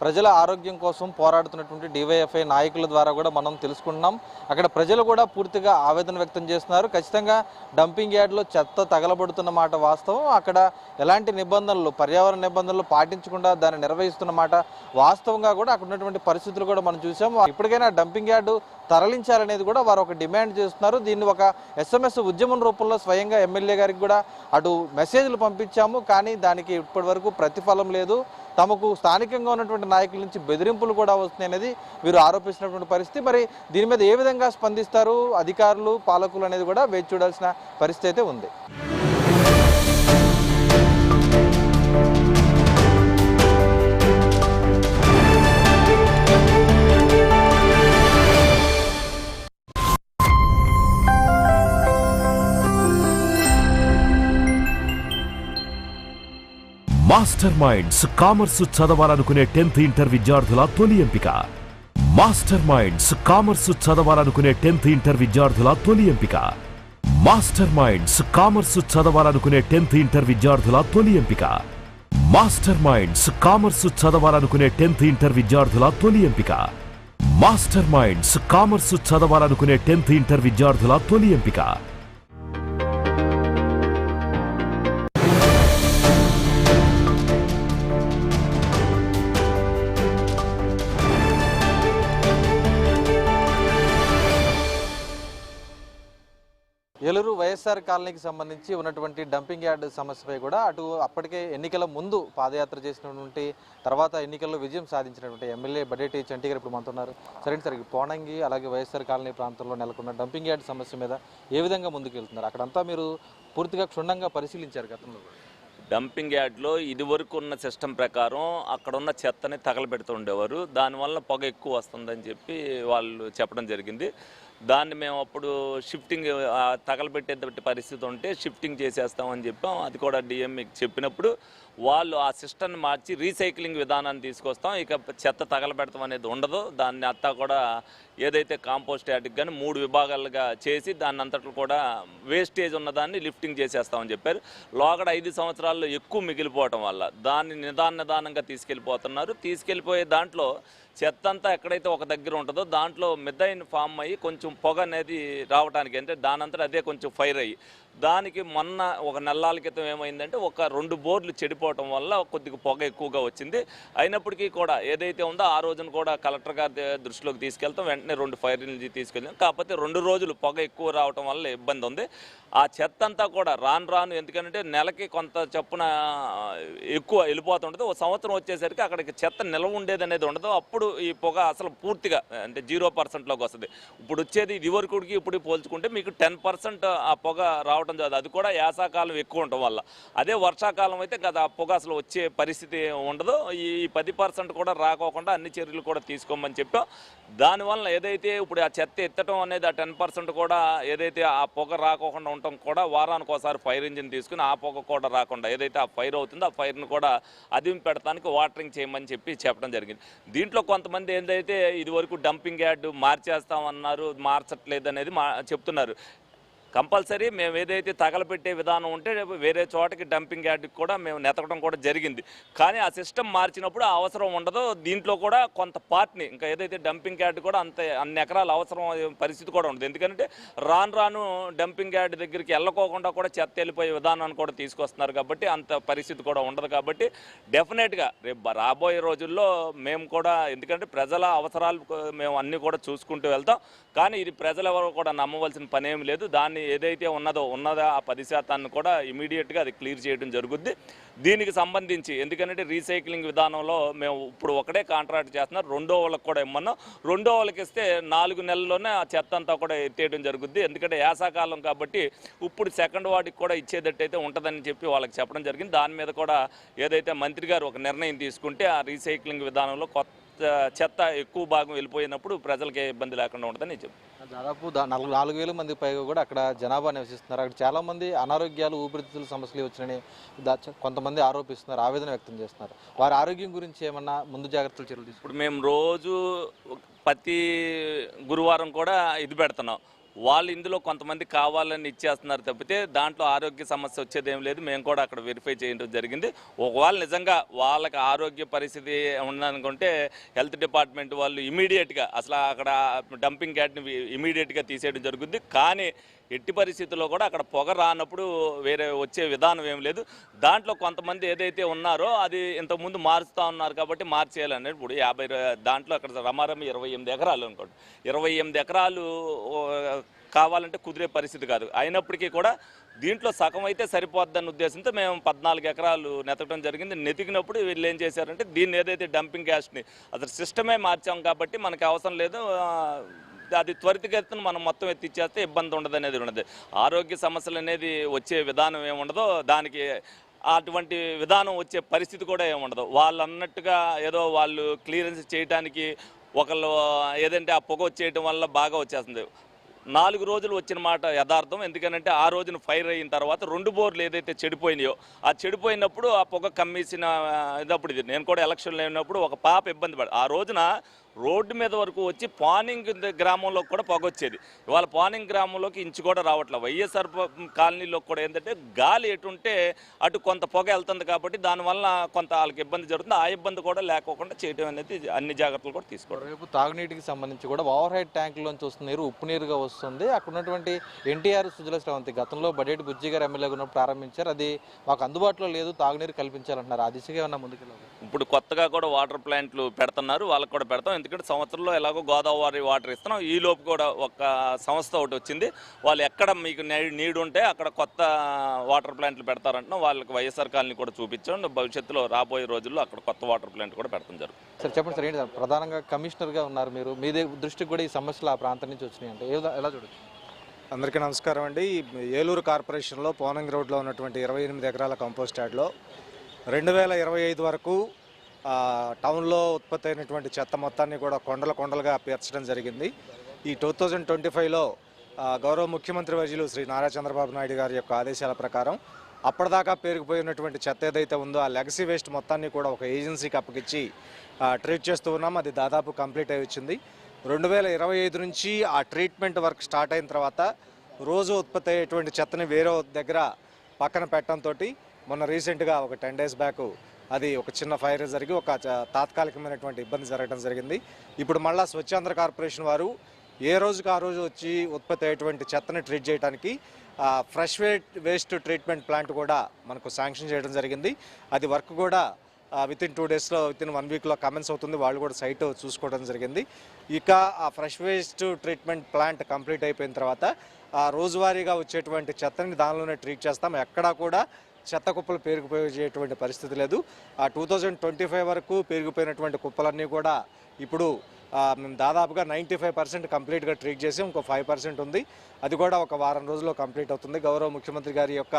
S2: ప్రజల ఆరోగ్యం కోసం పోరాడుతున్నటువంటి డివైఎఫ్ఐ నాయకుల ద్వారా కూడా మనం తెలుసుకుంటున్నాం. అక్కడ ప్రజలు కూడా పూర్తిగా ఆవేదన వ్యక్తం చేస్తున్నారు. ఖచ్చితంగా డంపింగ్ యార్డ్లో చెత్త తగలబడుతున్న మాట వాస్తవం. అక్కడ ఎలాంటి నిబంధనలు, పర్యావరణ నిబంధనలు పాటించకుండా దాన్ని నిర్వహిస్తున్న మాట వాస్తవంగా కూడా అక్కడ ఉన్నటువంటి పరిస్థితులు కూడా మనం చూసాం. ఇప్పటికైనా డంపింగ్ యార్డు తరలించాలనేది కూడా వారు ఒక డిమాండ్ చేస్తున్నారు. దీన్ని ఒక SMS ఉద్యమం రూపంలో స్వయంగా ఎమ్మెల్యే గారికి కూడా అటు మెసేజ్లు పంపించాము, కానీ దానికి ఇప్పటి వరకు ప్రతిఫలం లేదు. తమకు స్థానికంగా ఉన్నటువంటి నాయకుల నుంచి బెదిరింపులు కూడా వస్తున్నాయి అనేది వీరు ఆరోపిస్తున్నటువంటి పరిస్థితి. మరి దీని మీద ఏ విధంగా స్పందిస్తారు అధికారులు, పాలకులు అనేది కూడా వేచి చూడాల్సిన పరిస్థితి అయితే ఉంది.
S15: మాస్టర్ మైండ్స్ కామర్సు చదవాలనుకునే 10th ఇంటర్ విద్యార్థుల తొలి ఎంపిక. మాస్టర్ మైండ్స్ కామర్సు చదవాలనుకునే 10th ఇంటర్ విద్యార్థుల తొలి ఎంపిక. మాస్టర్ మైండ్స్ కామర్సు చదవాలనుకునే 10th ఇంటర్ విద్యార్థుల తొలి ఎంపిక. మాస్టర్ మైండ్స్ కామర్సు చదవాలనుకునే 10th ఇంటర్ విద్యార్థుల తొలి ఎంపిక. మాస్టర్ మైండ్స్ కామర్సు చదవాలనుకునే 10th ఇంటర్ విద్యార్థుల తొలి ఎంపిక.
S2: ఏలూరు వైఎస్ఆర్ కాలనీకి సంబంధించి ఉన్నటువంటి డంపింగ్ యార్డ్ సమస్యపై కూడా అటు అప్పటికే ఎన్నికల ముందు పాదయాత్ర చేసినటువంటి, తర్వాత ఎన్నికల్లో విజయం సాధించినటువంటి ఎమ్మెల్యే బడేటి చంటి గారు ఇప్పుడు మనతో ఉన్నారు. సరే సార్, పోనంగి అలాగే వైఎస్ఆర్ కాలనీ ప్రాంతంలో నెలకొన్న డంపింగ్ యార్డ్ సమస్య మీద ఏ విధంగా ముందుకు వెళ్తున్నారు? అక్కడంతా మీరు పూర్తిగా క్షుణ్ణంగా పరిశీలించారు గతంలో.
S16: డంపింగ్ యార్డ్లో ఇదివరకు ఉన్న సిస్టమ్ ప్రకారం అక్కడ ఉన్న చెత్తని తగలబెడుతూ ఉండేవారు. దానివల్ల పొగ ఎక్కువ వస్తుందని చెప్పి వాళ్ళు చెప్పడం జరిగింది. దాన్ని మేము అప్పుడు షిఫ్టింగ్ తగలబెట్టే పరిస్థితి ఉంటే షిఫ్టింగ్ చేసేస్తామని చెప్పాం. అది కూడా డిఎంఈకి చెప్పినప్పుడు వాళ్ళు ఆ సిస్టమ్ని మార్చి రీసైక్లింగ్ విధానాన్ని తీసుకొస్తాం, ఇక చెత్త తగలబెడతాం అనేది ఉండదు, దాన్ని అంతా కూడా ఏదైతే కాంపోస్ట్ యార్డ్కి కానీ 3 విభాగాలుగా చేసి దాన్ని అంతట్లో కూడా వేస్టేజ్ ఉన్నదాన్ని లిఫ్టింగ్ చేసేస్తామని చెప్పారు. లోగడ 5 సంవత్సరాల్లో ఎక్కువ మిగిలిపోవటం వల్ల దాన్ని నిదానంగా తీసుకెళ్ళిపోతున్నారు. తీసుకెళ్ళిపోయే దాంట్లో చెత్త అంతా ఎక్కడైతే ఒక దగ్గర ఉంటుందో దాంట్లో మిథైన్ ఫామ్ అయ్యి కొంచెం పొగ అనేది రావడానికి, అంటే దానంతా అదే కొంచెం ఫైర్ అయ్యి, దానికి మొన్న ఒక నెలల క్రితం ఏమైందంటే ఒక 2 బోర్లు చెడిపోవటం వల్ల కొద్దిగా పొగ ఎక్కువగా వచ్చింది. అయినప్పటికీ కూడా ఏదైతే ఉందో ఆ రోజున కూడా కలెక్టర్ గారి దృష్టిలోకి తీసుకెళ్తాం, వెంటనే 2 ఫైర్ ఇంజిన్ తీసుకెళ్ళాం. కాకపోతే 2 రోజులు పొగ ఎక్కువ రావటం వల్ల ఇబ్బంది ఉంది. ఆ చెత్త అంతా కూడా రాను ఎందుకంటే నెలకి కొంత చొప్పున ఎక్కువ వెళ్ళిపోతుంటుంది. ఒక సంవత్సరం వచ్చేసరికి అక్కడికి చెత్త నిల్వ ఉండేది అనేది ఉండదు. అప్పుడు ఈ పొగ అసలు పూర్తిగా అంటే 0%లోకి వస్తుంది. ఇప్పుడు వచ్చేది ఇదివరకుడికి ఇప్పుడు పోల్చుకుంటే మీకు 10% ఆ పొగ రావడం జరుగుతుంది. అది కూడా యాసకాలం ఎక్కువ ఉండటం వల్ల. అదే వర్షాకాలం అయితే కదా ఆ పొగ అసలు వచ్చే పరిస్థితి ఉండదు. ఈ 10% కూడా రాకోకుండా అన్ని చర్యలు కూడా తీసుకోమని చెప్పాం. దానివల్ల ఏదైతే ఇప్పుడు ఆ చెత్త ఎత్తడం అనేది ఆ 10% కూడా ఏదైతే ఆ పొగ రాకోకుండా ఉండటం కూడా వారానికి ఒకసారి ఫైర్ ఇంజిన్ తీసుకుని ఆ పొగ కూడా రాకుండా ఏదైతే ఆ ఫైర్ అవుతుందో ఆ ఫైర్ను కూడా అదిమి పెడతానికి వాటరింగ్ చేయమని చెప్పడం జరిగింది. దీంట్లో కొంతమంది ఏంటైతే ఇదివరకు డంపింగ్ యార్డ్ మార్చేస్తామన్నారు, మార్చట్లేదు అనేది చెప్తున్నారు. కంపల్సరీ మేము ఏదైతే తగలబెట్టే విధానం ఉంటే వేరే చోటకి డంపింగ్ యార్డ్కి కూడా మేము నెతకడం కూడా జరిగింది. కానీ ఆ సిస్టమ్ మార్చినప్పుడు ఆ అవసరం ఉండదు. దీంట్లో కూడా కొంత పార్ట్ని ఇంకా ఏదైతే డంపింగ్ యార్డ్ కూడా అన్ని ఎకరాలు అవసరం పరిస్థితి కూడా ఉండదు. ఎందుకంటే రాను డంపింగ్ యార్డ్ దగ్గరికి వెళ్ళకోకుండా కూడా చెత్త వెళ్ళిపోయే విధానాన్ని కూడా తీసుకొస్తున్నారు కాబట్టి అంత పరిస్థితి కూడా ఉండదు. కాబట్టి డెఫినెట్గా రేపు రాబోయే రోజుల్లో మేము కూడా, ఎందుకంటే ప్రజల అవసరాలు మేము అన్నీ కూడా చూసుకుంటూ వెళ్తాం. కానీ ఇది ప్రజలెవరూ కూడా నమ్మవలసిన పనేం లేదు. దాన్ని ఏదైతే ఉన్నదో ఆ 10% కూడా ఇమీడియట్గా అది క్లియర్ చేయడం జరుగుద్ది. దీనికి సంబంధించి ఎందుకంటే రీసైక్లింగ్ విధానంలో మేము ఇప్పుడు ఒకటే కాంట్రాక్ట్ చేస్తున్నారు. రెండో వాళ్ళకి కూడా ఇమ్మన్నాం. రెండో వాళ్ళకి ఇస్తే 4 నెలల్లోనే ఆ చెత్త అంతా కూడా ఎత్తేయడం జరుగుద్ది. ఎందుకంటే యాసకాలం కాబట్టి ఇప్పుడు సెకండ్ వార్డుకి కూడా ఇచ్చేటట్టయితే ఉంటుందని చెప్పి వాళ్ళకి చెప్పడం జరిగింది. దాని మీద కూడా ఏదైతే మంత్రి గారు ఒక నిర్ణయం తీసుకుంటే ఆ రీసైక్లింగ్ విధానంలో కొత్త చెత్త ఎక్కువ భాగం వెళ్ళిపోయినప్పుడు ప్రజలకి ఇబ్బంది లేకుండా ఉంటుందని చెప్పి
S2: దాదాపు 4,000 మంది పైగా కూడా అక్కడ జనాభా నివసిస్తున్నారు. అక్కడ చాలామంది అనారోగ్యాలు, ఊపిరితిత్తుల సమస్యలు వచ్చినాయని కొంతమంది ఆరోపిస్తున్నారు, ఆవేదన వ్యక్తం చేస్తున్నారు. వారి ఆరోగ్యం గురించి ఏమన్నా ముందు జాగ్రత్తలు చర్యలు
S16: ఇప్పుడు మేము రోజు ప్రతి గురువారం కూడా ఇది పెడుతున్నాం. వాళ్ళు ఇందులో కొంతమంది కావాలని ఇచ్చేస్తున్నారు తప్పితే దాంట్లో ఆరోగ్య సమస్య వచ్చేది ఏం లేదు. మేము కూడా అక్కడ వెరిఫై చేయడం జరిగింది. ఒకవేళ నిజంగా వాళ్ళకి ఆరోగ్య పరిస్థితి ఉందనుకుంటే హెల్త్ డిపార్ట్మెంట్ వాళ్ళు ఇమీడియట్గా అసలు అక్కడ డంపింగ్ యార్డ్ని ఇమీడియట్గా తీసేయడం జరుగుద్ది. కానీ ఎట్టి పరిస్థితుల్లో కూడా అక్కడ పొగ రానప్పుడు వేరే వచ్చే విధానం ఏం లేదు. దాంట్లో కొంతమంది ఏదైతే ఉన్నారో అది ఇంతకుముందు మారుస్తూ ఉన్నారు కాబట్టి మార్చేయాలనేది ఇప్పుడు 50 దాంట్లో అక్కడ రమారమి 28 ఎకరాలు అనుకోండి. 28 ఎకరాలు కావాలంటే కుదిరే పరిస్థితి కాదు. అయినప్పటికీ కూడా దీంట్లో సగం అయితే సరిపోద్దన్న ఉద్దేశంతో మేము 14 ఎకరాలు నెతకడం జరిగింది. నెతికినప్పుడు వీళ్ళు ఏం చేశారంటే దీన్ని ఏదైతే డంపింగ్ గ్యాస్ని అసలు సిస్టమే మార్చాం కాబట్టి మనకి అవసరం లేదు, అది త్వరితగతిన మనం మొత్తం ఎత్తిచ్చేస్తే ఇబ్బంది ఉండదు అనేది ఉన్నది. ఆరోగ్య సమస్యలు అనేది వచ్చే విధానం ఏముండదో దానికి అటువంటి విధానం వచ్చే పరిస్థితి కూడా ఏముండదు. వాళ్ళు అన్నట్టుగా ఏదో వాళ్ళు క్లియరెన్స్ చేయడానికి ఒకళ్ళు ఏదంటే ఆ పొగ వచ్చేయటం వల్ల బాగా వచ్చేస్తుంది. 4 రోజులు వచ్చిన మాట యథార్థం. ఎందుకంటే ఆ రోజున ఫైర్ అయిన తర్వాత 2 బోర్లు ఏదైతే చెడిపోయినాయో ఆ చెడిపోయినప్పుడు ఆ పొగ కమ్మేసిన ఇదప్పుడు ఇది నేను కూడా ఎలక్షన్లో అయినప్పుడు ఒక పాప ఇబ్బంది పడి ఆ రోజున రోడ్డు మీద వరకు వచ్చి పానింగ్ గ్రామంలో కూడా పొగ వచ్చేది. ఇవాళ పానింగ్ గ్రామంలోకి ఇంచు కూడా రావట్లేదు. వైఎస్ఆర్ కాలనీలో కూడా ఏంటంటే గాలి ఎటుంటే అటు కొంత పొగ వెళ్తుంది కాబట్టి దానివల్ల కొంత వాళ్ళకి ఇబ్బంది జరుగుతుంది. ఆ ఇబ్బంది కూడా లేకోకుండా చేయడం అనేది అన్ని జాగ్రత్తలు కూడా తీసుకోవడం.
S2: రేపు తాగునీటికి సంబంధించి కూడా ఓవర్ హెడ్ ట్యాంకులోంచి వస్తున్న నీరు ఉప్పు నీరుగా వస్తుంది. అక్కడ ఉన్నటువంటి ఎన్టీఆర్ సుజల శ్రవంతి గతంలో బడేటి బుజ్జి గారు ఎమ్మెల్యేగా ఉన్నప్పుడు ప్రారంభించారు. అది మాకు అందుబాటులో లేదు, తాగునీరు కల్పించాలంటున్నారు. ఆ దిశగా ఏమన్నా ముందుకెళ్ళాలి?
S16: ఇప్పుడు కొత్తగా కూడా వాటర్ ప్లాంట్లు పెడుతున్నారు, వాళ్ళకి కూడా పెడతాం. ఎందుకంటే సంవత్సరంలో ఎలాగో గోదావరి వాటర్ ఇస్తున్నాం. ఈ లోపు కూడా ఒక సంస్థ ఒకటి వచ్చింది, వాళ్ళు ఎక్కడ మీకు నీడ్ ఉంటే అక్కడ కొత్త వాటర్ ప్లాంట్లు పెడతారంటున్నాం. వాళ్ళకి వైఎస్ఆర్ కాలనీ కూడా చూపించాం. భవిష్యత్తులో రాబోయే రోజుల్లో అక్కడ కొత్త వాటర్ ప్లాంట్ కూడా పెడతాం జరుగుతుంది.
S2: సార్ చెప్పండి సార్, ఏంటి సార్ ప్రధానంగా కమిషనర్గా ఉన్నారు మీరు, మీ దృష్టికి కూడా ఈ సమస్యలు ఆ ప్రాంతం నుంచి వచ్చినాయి అంటే ఎలా చూడొచ్చు?
S17: అందరికీ నమస్కారం అండి. ఏలూరు కార్పొరేషన్లో పోనంగి రోడ్లో ఉన్నటువంటి 28 ఎకరాల కంపోస్ట్ యార్డ్లో 2025 వరకు టౌన్లో ఉత్పత్తి అయినటువంటి చెత్త మొత్తాన్ని కూడా కొండలుగా పేర్చడం జరిగింది. ఈ 2025లో గౌరవ ముఖ్యమంత్రి వర్యులు శ్రీ నారా చంద్రబాబు నాయుడు గారి యొక్క ఆదేశాల ప్రకారం అప్పటిదాకా పేరుకుపోయినటువంటి చెత్త ఏదైతే ఉందో ఆ లెగసీ వేస్ట్ మొత్తాన్ని కూడా ఒక ఏజెన్సీకి అప్పగించి ట్రీట్ చేస్తూ ఉన్నాం. అది దాదాపు కంప్లీట్ అయి వచ్చింది. 2025 నుంచి ఆ ట్రీట్మెంట్ వర్క్ స్టార్ట్ అయిన తర్వాత రోజు ఉత్పత్తి అయ్యేటువంటి చెత్తని వేరే దగ్గర పక్కన పెట్టడంతో మొన్న రీసెంట్గా ఒక 10 days బ్యాక్ అది ఒక చిన్న ఫైర్ జరిగి ఒక తాత్కాలికమైనటువంటి ఇబ్బంది జరగడం జరిగింది. ఇప్పుడు మళ్ళీ స్వచ్ఛాంధ్ర కార్పొరేషన్ వారు ఏ రోజుకి ఆ రోజు వచ్చి ఉత్పత్తి అయ్యేటువంటి చెత్తని ట్రీట్ చేయడానికి ఫ్రెష్ వేస్ట్ ట్రీట్మెంట్ ప్లాంట్ కూడా మనకు శాంక్షన్ చేయడం జరిగింది. అది వర్క్ కూడా వితిన్ 2 daysలో వితిన్ 1 weekలో కమెన్స్ అవుతుంది. వాళ్ళు కూడా సైట్ చూసుకోవడం జరిగింది. ఇక ఆ fresh waste treatment plant complete అయిపోయిన తర్వాత రోజువారీగా వచ్చేటువంటి చెత్తని దానిలోనే ట్రీట్ చేస్తాం. ఎక్కడా కూడా చెత్త కుప్పలు పేరుకుపోయేటువంటి పరిస్థితి లేదు. ఆ 2025 వరకు పెరిగిపోయినటువంటి కుప్పలన్నీ కూడా ఇప్పుడు మేము దాదాపుగా 95% కంప్లీట్గా ట్రీట్ చేసి ఇంకో 5% ఉంది. అది కూడా ఒక వారం రోజుల్లో కంప్లీట్ అవుతుంది. గౌరవ ముఖ్యమంత్రి గారి యొక్క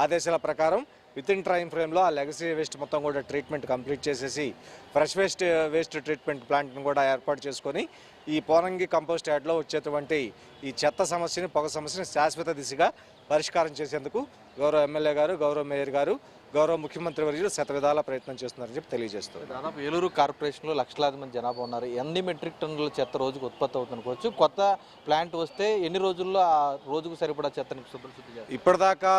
S17: ఆదేశాల ప్రకారం వితిన్ టైం ఫ్రేమ్లో ఆ లెగసీ వేస్ట్ మొత్తం కూడా ట్రీట్మెంట్ కంప్లీట్ చేసేసి ఫ్రెష్ వేస్ట్ ట్రీట్మెంట్ ప్లాంట్ను కూడా ఏర్పాటు చేసుకొని ఈ పోనంగి కంపోస్ట్ యార్డ్లో వచ్చేటువంటి ఈ చెత్త సమస్యని, పొగ సమస్యని శాశ్వత దిశగా పరిష్కారం చేసేందుకు గౌరవ ఎమ్మెల్యే గారు, గౌరవ మేయర్ గారు, గౌరవ ముఖ్యమంత్రి వర్యులు శతవిధాల ప్రయత్నం చేస్తున్నారని చెప్పి తెలియజేస్తారు.
S2: దాదాపు ఏలూరు కార్పొరేషన్లో లక్షలాది మంది జనాభా ఉన్నారు. ఎన్ని మెట్రిక్ టన్నుల చెత్త రోజుకు ఉత్పత్తి అవుతుందనుకోవచ్చు? కొత్త ప్లాంట్ వస్తే ఎన్ని రోజుల్లో ఆ రోజుకు సరిపడా చెత్తని శుద్ధి చేస్తారు?
S17: ఇప్పటిదాకా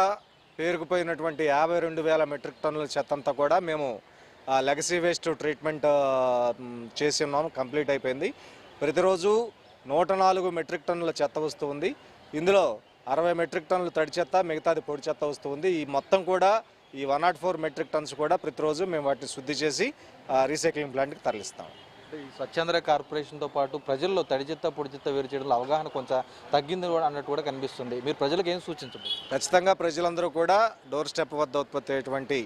S17: పేరుకుపోయినటువంటి 52,000 మెట్రిక్ టన్నుల చెత్త అంతా కూడా మేము లెగసీ వేస్ట్ ట్రీట్మెంట్ చేసి ఉన్నాము, కంప్లీట్ అయిపోయింది. ప్రతిరోజు 104 మెట్రిక్ టన్నుల చెత్త వస్తుంది. ఇందులో 60 మెట్రిక్ టన్నులు తడి చెత్త, మిగతాది పొడి చెత్త వస్తుంది. ఈ మొత్తం కూడా ఈ 104 మెట్రిక్ టన్స్ కూడా ప్రతిరోజు మేము వాటిని శుద్ధి చేసి రీసైక్లింగ్ ప్లాంట్కి తరలిస్తాం.
S2: ఈ స్వచ్ఛంద కార్పొరేషన్తో పాటు ప్రజల్లో తడి చెత్త పొడి చెత్త వేరు చేయడంలో అవగాహన కొంచెం తగ్గింది అన్నట్టు కూడా కనిపిస్తుంది. మీరు ప్రజలకు ఏం సూచించండి?
S17: ఖచ్చితంగా ప్రజలందరూ కూడా డోర్ స్టెప్ వద్ద ఉత్పత్తి అయ్యేటువంటి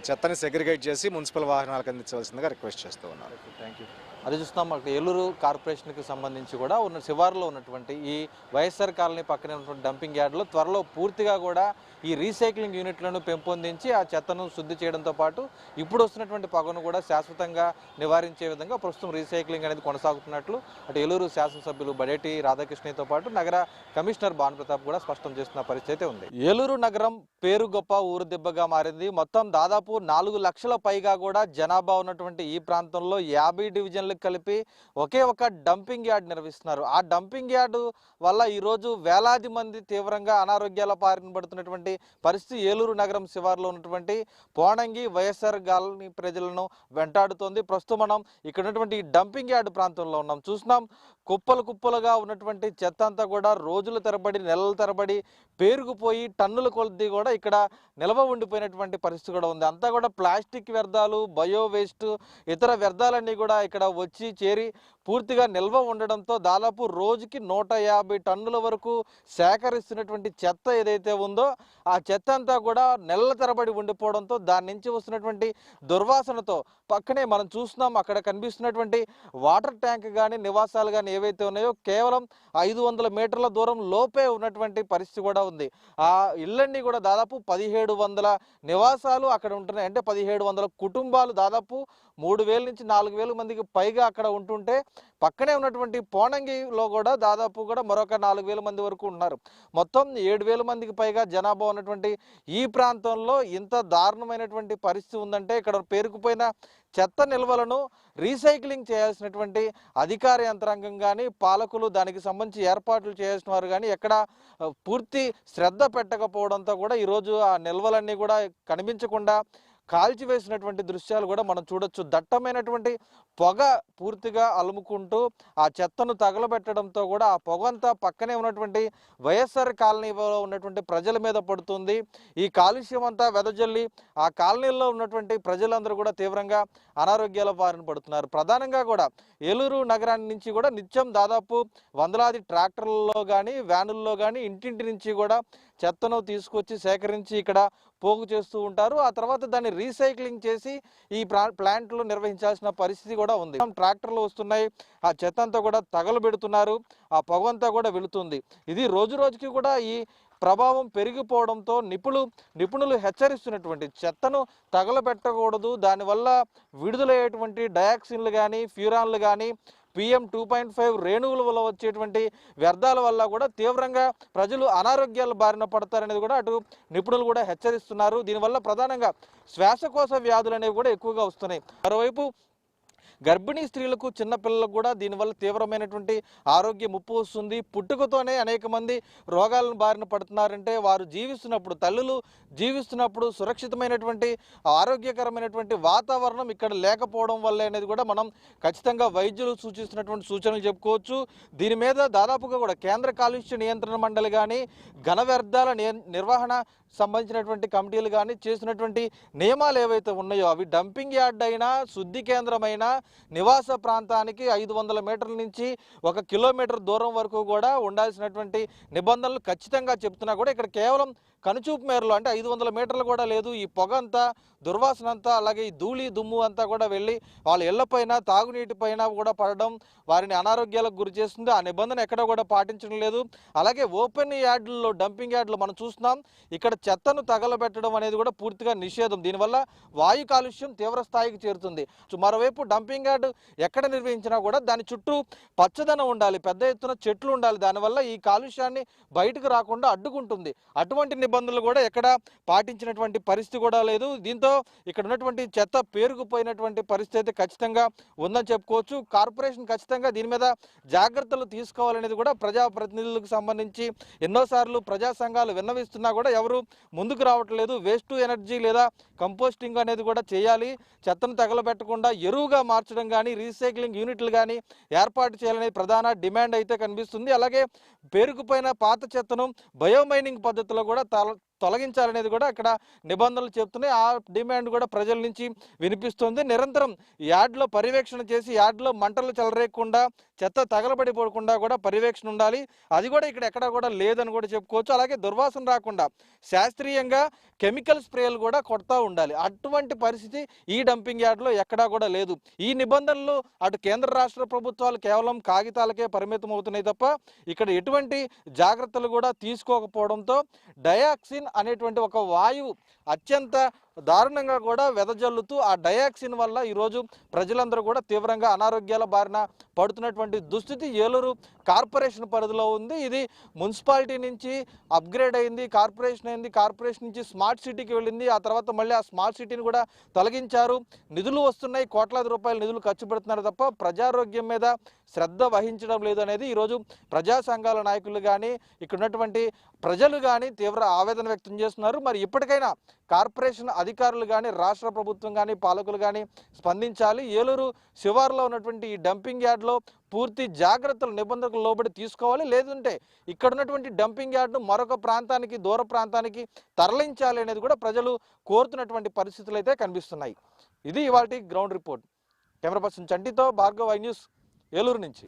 S17: చెత్తని సెగ్రిగేట్ చేసి మున్సిపల్ వాహనాలకు అందించవలసిందిగా రిక్వెస్ట్ చేస్తూ ఉన్నారు.
S2: Thank you. అది చూస్తున్నాం, అక్కడ ఏలూరు కార్పొరేషన్కి సంబంధించి కూడా ఉన్న శివారులో ఉన్నటువంటి ఈ వైఎస్ఆర్ కాలనీ పక్కనే ఉన్నటువంటి డంపింగ్ యార్డ్లో త్వరలో పూర్తిగా కూడా ఈ రీసైక్లింగ్ యూనిట్లను పెంపొందించి ఆ చెత్తను శుద్ధి చేయడంతో పాటు ఇప్పుడు వస్తున్నటువంటి పొగను కూడా శాశ్వతంగా నివారించే విధంగా ప్రస్తుతం రీసైక్లింగ్ అనేది కొనసాగుతున్నట్లు అటు ఏలూరు శాసనసభ్యులు బడేటి రాధాకృష్ణతో పాటు నగర కమిషనర్ భానుప్రతాప్ కూడా స్పష్టం చేస్తున్న పరిస్థితి ఉంది. ఏలూరు నగరం పేరు గొప్ప ఊరు దిబ్బగా మారింది. మొత్తం దాదాపు 4 లక్షల పైగా కూడా జనాభా ఉన్నటువంటి ఈ ప్రాంతంలో 50 డివిజన్లు కలిపి ఒకే ఒక డంపింగ్ యార్డ్ నిర్వహిస్తున్నారు. ఆ డంపింగ్ యార్డు వల్ల ఈరోజు వేలాది మంది తీవ్రంగా అనారోగ్యాల బారిన పడుతున్నటువంటి పరిస్థితి ఏలూరు నగరం శివారులో ఉన్నటువంటి పోనంగి వైఎస్ఆర్ కాలనీ ప్రజలను వెంటాడుతోంది. ప్రస్తుతం మనం ఇక్కడ ఉన్నటువంటి డంపింగ్ యార్డు ప్రాంతంలో ఉన్నాం. చూస్తున్నాం, కుప్పలు కుప్పలుగా ఉన్నటువంటి చెత్త అంతా కూడా రోజుల తరబడి నెలల తరబడి పేరుకుపోయి టన్నుల కొలది కూడా ఇక్కడ నిల్వ ఉండిపోయినటువంటి పరిస్థితి కూడా ఉంది. అంతా కూడా ప్లాస్టిక్ వ్యర్థాలు, బయో వేస్ట్, ఇతర వ్యర్థాలన్నీ కూడా ఇక్కడ వచ్చి చేరి పూర్తిగా నిల్వ ఉండడంతో దాదాపు రోజుకి 150 టన్నుల వరకు సేకరిస్తున్నటువంటి చెత్త ఏదైతే ఉందో ఆ చెత్త అంతా కూడా నెలల తరబడి ఉండిపోవడంతో దాని నుంచి వస్తున్నటువంటి దుర్వాసనతో పక్కనే మనం చూస్తున్నాం అక్కడ కనిపిస్తున్నటువంటి వాటర్ ట్యాంక్ కానీ నివాసాలు కానీ ఏవైతే ఉన్నాయో కేవలం 500 మీటర్ల దూరం లోపే ఉన్నటువంటి పరిస్థితి కూడా ఉంది. ఆ ఇళ్ళన్నీ కూడా దాదాపు 1700 నివాసాలు అక్కడ ఉంటున్నాయి. అంటే 1700 కుటుంబాలు దాదాపు 3000 నుంచి 4000 మందికి పైగా అక్కడ ఉంటుంటే పక్కనే ఉన్నటువంటి పోనంగిలో కూడా దాదాపు కూడా మరొక 4000 మంది వరకు ఉన్నారు. మొత్తం 7000 మందికి పైగా జనాభా ఉన్నటువంటి ఈ ప్రాంతంలో ఇంత దారుణమైనటువంటి పరిస్థితి ఉందంటే ఇక్కడ పేరుకుపోయిన చెత్త నిల్వలను రీసైక్లింగ్ చేయాల్సినటువంటి అధికార యంత్రాంగం కానీ పాలకులు దానికి సంబంధించి ఏర్పాట్లు చేయాల్సిన వారు కానీ ఎక్కడ పూర్తి శ్రద్ధ పెట్టకపోవడంతో కూడా ఈరోజు ఆ నిల్వలన్నీ కూడా కనిపించకుండా కాల్చివేసినటువంటి దృశ్యాలు కూడా మనం చూడొచ్చు. దట్టమైనటువంటి పొగ పూర్తిగా అలుముకుంటూ ఆ చెత్తను తగలబెట్టడంతో కూడా ఆ పొగంతా పక్కనే ఉన్నటువంటి వైఎస్ఆర్ కాలనీలో ఉన్నటువంటి ప్రజల మీద పడుతుంది. ఈ కాలుష్యం అంతా వెదజల్లి ఆ కాలనీలో ఉన్నటువంటి ప్రజలందరూ కూడా తీవ్రంగా అనారోగ్యాల బారిన పడుతున్నారు. ప్రధానంగా కూడా ఏలూరు నగరాన్ని నుంచి కూడా నిత్యం దాదాపు వందలాది ట్రాక్టర్లలో కానీ వ్యానుల్లో కానీ ఇంటింటి నుంచి కూడా చెత్తను తీసుకొచ్చి సేకరించి ఇక్కడ పోగు చేస్తూ ఉంటారు. ఆ తర్వాత దాన్ని రీసైక్లింగ్ చేసి ఈ ప్లాంట్లో నిర్వహించాల్సిన పరిస్థితి కూడా ఉంది. ట్రాక్టర్లు వస్తున్నాయి, ఆ చెత్త అంతా కూడా తగలబెడుతున్నారు, ఆ పొగ అంతా కూడా వెళుతుంది. ఇది రోజు రోజుకి కూడా ఈ ప్రభావం పెరిగిపోవడంతో నిపుణులు హెచ్చరిస్తున్నటువంటి చెత్తను తగలబెట్టకూడదు, దానివల్ల విడుదలయ్యేటువంటి డయాక్సిన్లు కానీ ఫ్యూరాన్లు కానీ PM 2.5 రేణువుల వల్ల వచ్చేటువంటి వ్యర్థాల వల్ల కూడా తీవ్రంగా ప్రజలు అనారోగ్యాల బారిన పడతారనేది కూడా అటు నిపుణులు కూడా హెచ్చరిస్తున్నారు. దీనివల్ల ప్రధానంగా శ్వాసకోశ వ్యాధులు అనేవి కూడా ఎక్కువగా వస్తున్నాయి. మరోవైపు గర్భిణీ స్త్రీలకు చిన్నపిల్లలకు కూడా దీనివల్ల తీవ్రమైనటువంటి ఆరోగ్య ముప్పు వస్తుంది. పుట్టుకతోనే అనేక మంది రోగాలను బారిన పడుతున్నారంటే వారు జీవిస్తున్నప్పుడు తల్లులు జీవిస్తున్నప్పుడు సురక్షితమైనటువంటి ఆరోగ్యకరమైనటువంటి వాతావరణం ఇక్కడ లేకపోవడం వల్ల అనేది కూడా మనం ఖచ్చితంగా వైద్యులు సూచిస్తున్నటువంటి సూచనలు చెప్పుకోవచ్చు. దీని మీద దాదాపుగా కూడా కేంద్ర కాలుష్య నియంత్రణ మండలి కానీ ఘన వ్యర్థాల నిర్వహణ సంబంధించినటువంటి కమిటీలు కానీ చేసినటువంటి నియమాలు ఏవైతే ఉన్నాయో అవి డంపింగ్ యార్డ్ అయినా శుద్ధి కేంద్రమైనా నివాస ప్రాంతానికి 500 మీటర్ల నుంచి 1 కిలోమీటర్ దూరం వరకు కూడా ఉండాల్సినటువంటి నిబంధనలు ఖచ్చితంగా చెప్తున్నా కూడా ఇక్కడ కేవలం కనుచూపు మేరలో అంటే 500 మీటర్లు కూడా లేదు. ఈ పొగ అంతా దుర్వాసన అంతా అలాగే ఈ ధూళి దుమ్ము అంతా కూడా వెళ్ళి వాళ్ళ ఇళ్లపైన తాగునీటి పైన కూడా పడడం వారిని అనారోగ్యాలకు గురి చేస్తుంది. ఆ నిబంధన ఎక్కడ కూడా పాటించడం లేదు. అలాగే ఓపెన్ యార్డుల్లో డంపింగ్ యార్డులో మనం చూస్తున్నాం ఇక్కడ చెత్తను తగలబెట్టడం అనేది కూడా పూర్తిగా నిషేధం. దీనివల్ల వాయు కాలుష్యం తీవ్ర స్థాయికి చేరుతుంది. మరోవైపు డంపింగ్ యార్డు ఎక్కడ నిర్వహించినా కూడా దాని చుట్టూ పచ్చదనం ఉండాలి, పెద్ద ఎత్తున చెట్లు ఉండాలి. దానివల్ల ఈ కాలుష్యాన్ని బయటకు రాకుండా అడ్డుకుంటుంది. అటువంటి నిబంధనలు కూడా ఎక్కడ పాటించినటువంటి పరిస్థితి కూడా లేదు. దీంతో ఇక్కడ ఉన్నటువంటి చెత్త పేరుకుపోయినటువంటి పరిస్థితి అయితే ఖచ్చితంగా ఉందని చెప్పుకోవచ్చు. కార్పొరేషన్ ఖచ్చితంగా దీని మీద జాగ్రత్తలు తీసుకోవాలనేది కూడా ప్రజాప్రతినిధులకు సంబంధించి ఎన్నోసార్లు ప్రజా సంఘాలు విన్నవిస్తున్నా కూడా ఎవరు ముందుకు రావట్లేదు. వేస్ట్ టు ఎనర్జీ లేదా కంపోస్టింగ్ అనేది కూడా చేయాలి, చెత్తను తగలబెట్టకుండా ఎరువుగా మార్చడం కానీ రీసైక్లింగ్ యూనిట్లు కానీ ఏర్పాటు చేయాలనేది ప్రధాన డిమాండ్ అయితే కనిపిస్తుంది. అలాగే పేరుకుపోయిన పాత చెత్తను బయోమైనింగ్ పద్ధతిలో కూడా తొలగించాలనేది కూడా ఇక్కడ నిబంధనలు చెప్తున్నాయి. ఆ డిమాండ్ కూడా ప్రజల నుంచి వినిపిస్తుంది. నిరంతరం యార్డ్లో పర్యవేక్షణ చేసి యార్డ్లో మంటలు చెలరేయకుండా చెత్త తగలబడిపోకుండా కూడా పర్యవేక్షణ ఉండాలి. అది కూడా ఇక్కడ ఎక్కడా కూడా లేదని కూడా చెప్పుకోవచ్చు. అలాగే దుర్వాసన రాకుండా శాస్త్రీయంగా కెమికల్ స్ప్రేలు కూడా కొడతా ఉండాలి. అటువంటి పరిస్థితి ఈ డంపింగ్ యార్డ్లో ఎక్కడా కూడా లేదు. ఈ నిబంధనలు అటు కేంద్ర రాష్ట్ర ప్రభుత్వాలు కేవలం కాగితాలకే పరిమితం అవుతున్నాయి తప్ప ఇక్కడ ఎటువంటి జాగ్రత్తలు కూడా తీసుకోకపోవడంతో డయాక్సిన్ అనేటువంటి ఒక వాయువు అత్యంత దారుణంగా కూడా వెదజల్లుతూ ఆ డయాక్సిన్ వల్ల ఈరోజు ప్రజలందరూ కూడా తీవ్రంగా అనారోగ్యాల బారిన పడుతున్నటువంటి దుస్థితి ఏలూరు కార్పొరేషన్ పరిధిలో ఉంది. ఇది మున్సిపాలిటీ నుంచి అప్గ్రేడ్ అయింది, కార్పొరేషన్ అయింది, కార్పొరేషన్ నుంచి స్మార్ట్ సిటీకి వెళ్ళింది. ఆ తర్వాత మళ్ళీ ఆ స్మార్ట్ సిటీని కూడా తొలగించారు. నిధులు వస్తున్నాయి, కోట్లాది రూపాయల నిధులు ఖర్చు పెడుతున్నారు తప్ప ప్రజారోగ్యం మీద శ్రద్ధ వహించడం లేదు అనేది ఈరోజు ప్రజా సంఘాల నాయకులు కానీ ఇక్కడ ఉన్నటువంటి ప్రజలు కానీ తీవ్ర ఆవేదన వ్యక్తం చేస్తున్నారు. మరి ఇప్పటికైనా కార్పొరేషన్ అధికారులు కానీ రాష్ట్ర ప్రభుత్వం కానీ పాలకులు కానీ స్పందించాలి. ఏలూరు శివారులో ఉన్నటువంటి ఈ డంపింగ్ యార్డ్లో పూర్తి జాగ్రత్తలు నిబంధనలకు లోబడి తీసుకోవాలి. లేదంటే ఇక్కడ ఉన్నటువంటి డంపింగ్ యార్డ్ను మరొక ప్రాంతానికి దూర ప్రాంతానికి తరలించాలి అనేది కూడా ప్రజలు కోరుతున్నటువంటి పరిస్థితులు అయితే కనిపిస్తున్నాయి. ఇది ఇవాల్టి గ్రౌండ్ రిపోర్ట్. కెమెరా పర్సన్ చంటితో భార్గవ్, ఐ న్యూస్, ఏలూరు నుంచి.